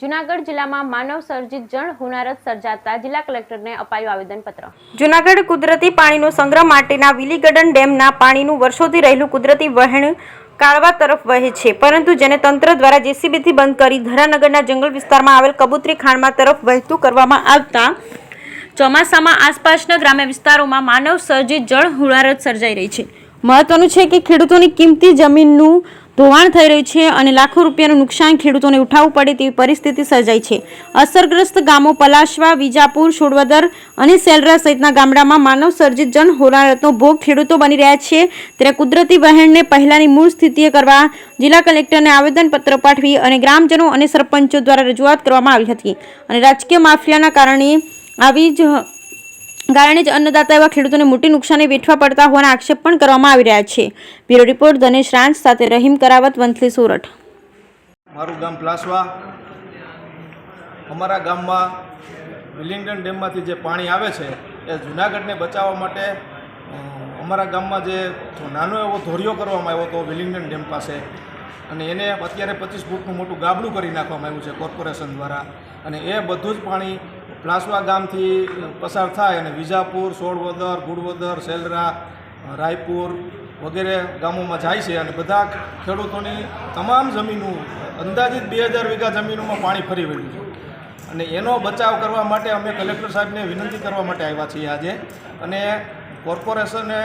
જૂનાગઢ જિલ્લામાં માનવ સર્જિત જળ હોનારત સર્જાતા જિલ્લા કલેક્ટરને અપાયું આવેદનપત્ર। જૂનાગઢ કુદરતી પાણીનો સંગ્રહ માટેના વિલીગડન ડેમના પાણીનું વર્ષોથી રહેલું કુદરતી વહેણ કાળવા તરફ વહે છે, પરંતુ જેને તંત્ર દ્વારા જેસીબીથી બંધ કરી ધરાનગરના જંગલ વિસ્તારમાં આવેલ કબૂતરી ખાણમાં તરફ વહેતું કરવામાં આવતા ચોમાસામાં આસપાસના ગ્રામ્ય વિસ્તારોમાં માનવ સર્જિત જળ હોનારત સર્જાઈ રહી છે। મહત્વનું છે કે ખેડૂતોની કિંમતી જમીનનું ધોવાણ થઈ રહ્યું છે અને લાખો રૂપિયાનું નુકસાન ખેડૂતોને ઉઠાવવું પડે તેવી પરિસ્થિતિ સર્જાઈ છે। અસરગ્રસ્ત ગામો પલાશવા, વિજાપુર, છોડવદર અને સેલરા સહિતના ગામડામાં માનવ સર્જિત જળ હોનારતનો ભોગ ખેડૂતો બની રહ્યા છે। ત્યારે કુદરતી વહેણને પહેલાની મૂળ સ્થિતિએ કરવા જિલ્લા કલેક્ટરને આવેદનપત્ર પાઠવી અને ગ્રામજનો અને સરપંચો દ્વારા રજૂઆત કરવામાં આવી હતી અને રાજકીય માફિયાના કારણે જ અન્નદાતા એવા ખેડૂતોને મોટી નુકસાની વેઠવા પડતા હોવાના આક્ષેપ પણ કરવામાં આવી રહ્યા છે। બ્યુરો રિપોર્ટ ધનેશ રાંચ સાથે રહીમ કરાવત, વંથલી, સુરત। મારું ગામ પ્લાસવા। અમારા ગામમાં વિલિંગડન ડેમમાંથી જે પાણી આવે છે એ જૂનાગઢને બચાવવા માટે અમારા ગામમાં જે નાનો એવો ધોરિયો કરવામાં આવ્યો હતો વિલિંગડન ડેમ પાસે, અને એને અત્યારે 25 ફૂટનું મોટું ગાબડું કરી નાખવામાં આવ્યું છે કોર્પોરેશન દ્વારા, અને એ બધું જ પાણી પ્લાસવા ગામથી પસાર થાય અને વિજાપુર, સોળવદર, ગુડવદર, સેલરા, રાયપુર વગેરે ગામોમાં જાય છે અને બધા ખેડૂતોની તમામ જમીનો અંદાજિત 2000 વીઘા જમીનોમાં પાણી ફરી વળ્યું છે, અને એનો બચાવ કરવા માટે અમે કલેક્ટર સાહેબને વિનંતી કરવા માટે આવ્યા છીએ આજે। અને કોર્પોરેશને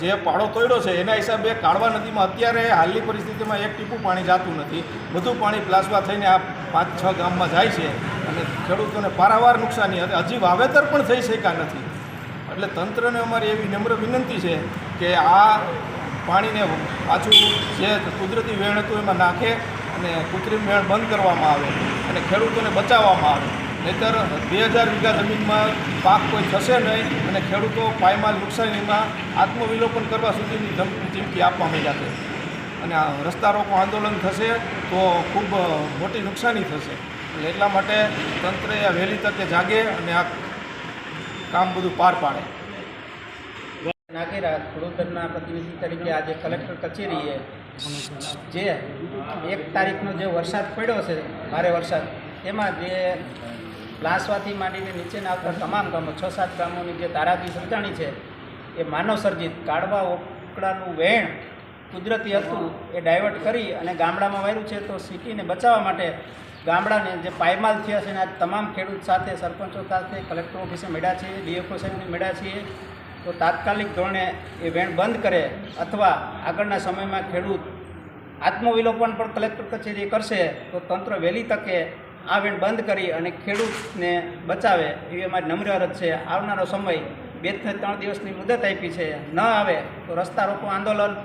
જે પાડો તોડ્યો છે એના હિસાબે કાળવા નદીમાં અત્યારે હાલની પરિસ્થિતિમાં એક ટીપું પાણી જતું નથી, બધું પાણી પ્લાસવા થઈને આ 5-6 ગામમાં જાય છે અને ખેડૂતોને પારાવાર નુકસાની, હજી વાવેતર પણ થઈ શક્યા નથી। એટલે તંત્રને અમારી એવી નમ્ર વિનંતી છે કે આ પાણીને પાછું જે કુદરતી વેણ હતું એમાં નાખે અને કૃત્રિમ વેણ બંધ કરવામાં આવે અને ખેડૂતોને બચાવવામાં આવે, નહીંતર 2000 વીઘા જમીનમાં પાક કોઈ થશે નહીં અને ખેડૂતો પાયમાલ નુકસાનીમાં આત્મવિલોપન કરવા સુધીની ચીમકી આપવા માંડ્યા છે, અને આ રસ્તા રોકો આંદોલન થશે તો ખૂબ મોટી નુકસાની થશે। એટલે એટલા માટે તંત્રએ વહેલી તકે જાગે અને આ કામ બધું પાર પાડે। નાગેરા વડોદરના પ્રતિનિધિ તરીકે આજે કલેક્ટર કચેરીએ જે 1 તારીખનો જે વરસાદ પડ્યો છે, ભારે વરસાદ, એમાં જે પ્લાસવાથી માંડીને નીચેના આવતા તમામ ગામો 6-7 ગામોની જે તારાજી સર્જાણી છે એ માનવ સર્જિત કાળવા ઓકડાનું વેણ કુદરતી હતું એ ડાયવર્ટ કરી અને ગામડામાં વાર્યું છે। તો સિટીને બચાવવા માટે ગામડાને જે પાયમાલ થયા છે ને આ તમામ ખેડૂત સાથે, સરપંચો સાથે કલેક્ટર ઓફિસે મળ્યા છીએ, ડીએફઓ સાહેબને મળ્યા છીએ, તો તાત્કાલિક ધોરણે એ વેણ બંધ કરે અથવા આગળના સમયમાં ખેડૂત આત્મવિલોપન પણ કલેક્ટર કચેરી કરશે તો તંત્ર વહેલી તકે આ વેણ બંધ કરી અને ખેડૂતને બચાવે એવી અમારી નમ્ર અરજ છે। આવનારો સમય 2 થી 3 દિવસની મુદત આપી છે, ન આવે તો રસ્તા રોકો આંદોલન,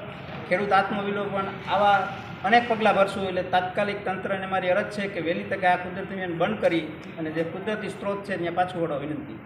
ખેડૂત આત્મવિલોપન, આવા અનેક પગલાં ભરશું। એટલે તાત્કાલિક તંત્રને મારી અરજ છે કે વહેલી તકે આ કુદરતી વેણ બંધ કરી અને જે કુદરતી સ્ત્રોત છે ત્યાં પાછું વળવા વિનંતી।